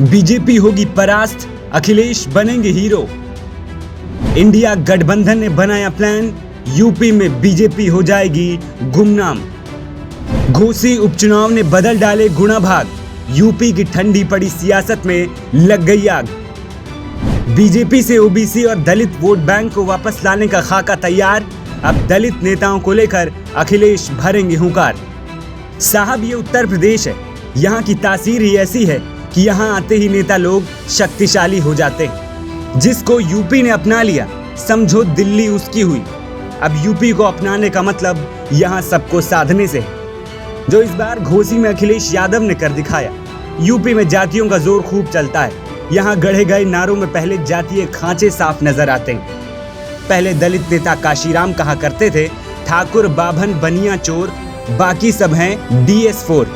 BJP होगी परास्त, अखिलेश बनेंगे हीरो। इंडिया गठबंधन ने बनाया प्लान, यूपी में बीजेपी हो जाएगी गुमनाम। घोसी उपचुनाव ने बदल डाले गुणाभाग, यूपी की ठंडी पड़ी सियासत में लग गई आग। बीजेपी से ओबीसी और दलित वोट बैंक को वापस लाने का खाका तैयार, अब दलित नेताओं को लेकर अखिलेश भरेंगे हुंकार। साहब ये उत्तर प्रदेश है, यहाँ की तासीर ही ऐसी है कि यहाँ आते ही नेता लोग शक्तिशाली हो जाते हैं। जिसको यूपी ने अपना लिया, समझो दिल्ली उसकी हुई। अब यूपी को अपनाने का मतलब यहाँ सबको साधने से है, जो इस बार घोसी में अखिलेश यादव ने कर दिखाया। यूपी में जातियों का जोर खूब चलता है। यहाँ गढ़े गए नारों में पहले जातीय खांचे साफ नजर आते हैं। पहले दलित नेता काशीराम कहा करते थे, ठाकुर बाभन बनिया चोर, बाकी सब हैं DS4,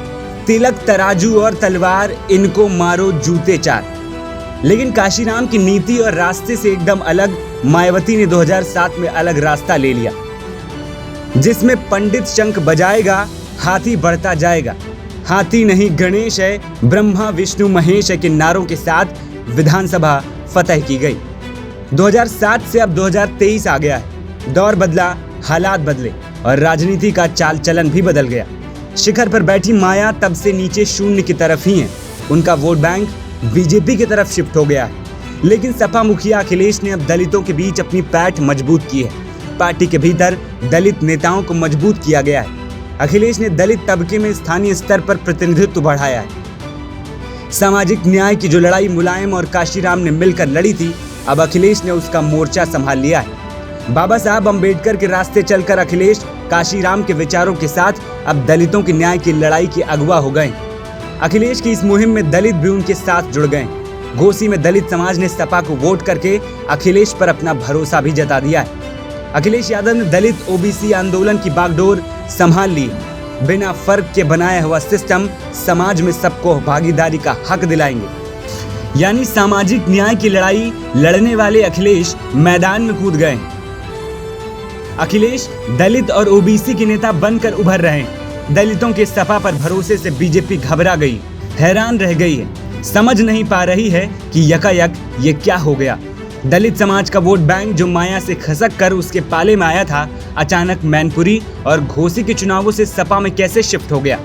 तिलक तराजू और तलवार, इनको मारो जूते चार। लेकिन काशीराम की नीति और रास्ते से एकदम अलग मायावती ने 2007 में अलग रास्ता ले लिया, जिसमें पंडित शंख बजाएगा, हाथी बढ़ता जाएगा। हाथी नहीं गणेश है, ब्रह्मा विष्णु महेश है के नारों के साथ विधानसभा फतह की गई। 2007 से अब 2023 आ गया है। दौर बदला, हालात बदले और राजनीति का चाल चलन भी बदल गया। शिखर पर बैठी माया तब से नीचे शून्य की तरफ ही है। उनका वोट बैंक बीजेपी की तरफ शिफ्ट हो गया है। लेकिन सपा मुखिया अखिलेश ने अब दलितों के बीच अपनी पैठ मजबूत की है। पार्टी के भीतर दलित नेताओं को मजबूत किया गया है। अखिलेश ने दलित तबके में स्थानीय स्तर पर प्रतिनिधित्व बढ़ाया है। सामाजिक न्याय की जो लड़ाई मुलायम और काशीराम ने मिलकर लड़ी थी, अब अखिलेश ने उसका मोर्चा संभाल लिया है। बाबा साहब अंबेडकर के रास्ते चलकर अखिलेश काशीराम के विचारों के साथ अब दलितों की न्याय की लड़ाई के अगुवा हो गए। अखिलेश की इस मुहिम में दलित भी उनके साथ जुड़ गए। घोसी में दलित समाज ने सपा को वोट करके अखिलेश पर अपना भरोसा भी जता दिया है। अखिलेश यादव ने दलित ओबीसी आंदोलन की बागडोर संभाल ली। बिना फर्क के बनाया हुआ सिस्टम समाज में सबको भागीदारी का हक दिलाएंगे। यानी सामाजिक न्याय की लड़ाई लड़ने वाले अखिलेश मैदान में कूद गए। अखिलेश दलित और ओबीसी के नेता बनकर उभर रहे हैं। दलितों के सपा पर भरोसे से बीजेपी घबरा गई, हैरान रह गई है, समझ नहीं पा रही है कि यकायक ये क्या हो गया। दलित समाज का वोट बैंक जो माया से खसक कर उसके पाले में आया था, अचानक मैनपुरी और घोसी के चुनावों से सपा में कैसे शिफ्ट हो गया।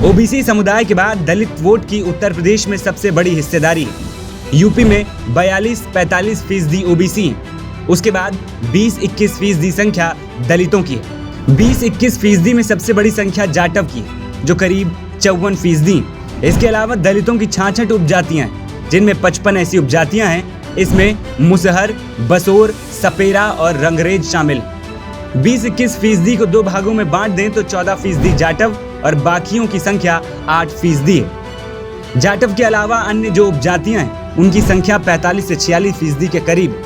ओबीसी समुदाय के बाद दलित वोट की उत्तर प्रदेश में सबसे बड़ी हिस्सेदारी है। यूपी में 42-45% ओबीसी है। उसके बाद 20-21% संख्या दलितों की है। 20-21% में सबसे बड़ी संख्या जाटव की है, जो करीब 54%। इसके अलावा दलितों की 66 उपजातियां हैं, जिनमें 55 ऐसी उपजातियां हैं। इसमें मुसहर, बसोर, सपेरा और रंगरेज शामिल। 20-21% को दो भागों में बांट दें तो 14% जाटव और बाकियों की संख्या 8% है। जाटव के अलावा अन्य जो उपजातियां हैं, उनकी संख्या 45 से 46% के करीब।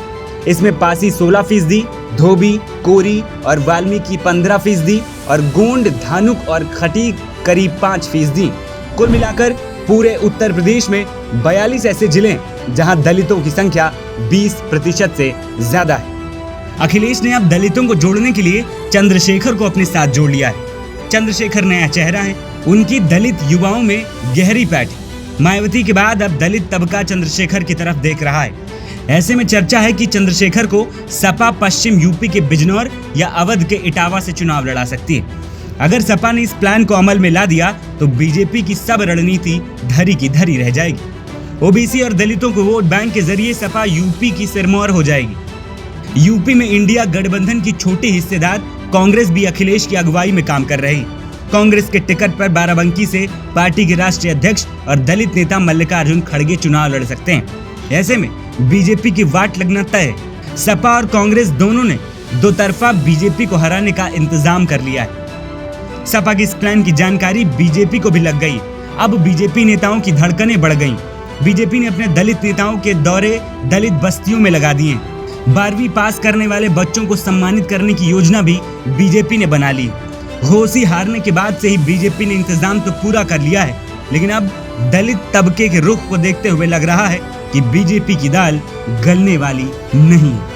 इसमें पासी 16%, धोबी, कोरी और वाल्मीकि 15% और गोंड, धानुक और खटीक करीब 5%। कुल मिलाकर पूरे उत्तर प्रदेश में 42 ऐसे जिले हैं जहां दलितों की संख्या 20% से ज्यादा है। अखिलेश ने अब दलितों को जोड़ने के लिए चंद्रशेखर को अपने साथ जोड़ लिया है। चंद्रशेखर नया चेहरा है, उनकी दलित युवाओं में गहरी पैठ है। मायावती के बाद अब दलित तबका चंद्रशेखर की तरफ देख रहा है। ऐसे में चर्चा है कि चंद्रशेखर को सपा पश्चिम यूपी के बिजनौर या अवध के इटावा से चुनाव लड़ा सकती है। अगर सपा ने इस प्लान को अमल में ला दिया तो बीजेपी की सब रणनीति धरी की धरी रह जाएगी। ओबीसी और दलितों को वोट बैंक के जरिए सपा यूपी की सिरमौर हो जाएगी। यूपी में इंडिया गठबंधन की छोटी हिस्सेदार कांग्रेस भी अखिलेश की अगुवाई में काम कर रही। कांग्रेस के टिकट पर बाराबंकी से पार्टी के राष्ट्रीय अध्यक्ष और दलित नेता मल्लिकार्जुन खड़गे चुनाव लड़ सकते हैं। ऐसे में बीजेपी की वाट लगना तय है। सपा और कांग्रेस दोनों ने दो तरफा बीजेपी को हराने का इंतजाम कर लिया है। सपा की इस प्लान की जानकारी बीजेपी को भी लग गई। अब बीजेपी नेताओं की धड़कनें बढ़ गईं। बीजेपी ने अपने दलित नेताओं के दौरे दलित बस्तियों में लगा दिए। 12वीं पास करने वाले बच्चों को सम्मानित करने की योजना भी बीजेपी ने बना ली। घोसी हारने के बाद से ही बीजेपी ने इंतजाम तो पूरा कर लिया है, लेकिन अब दलित तबके के रुख को देखते हुए लग रहा है कि बीजेपी की दाल गलने वाली नहीं है।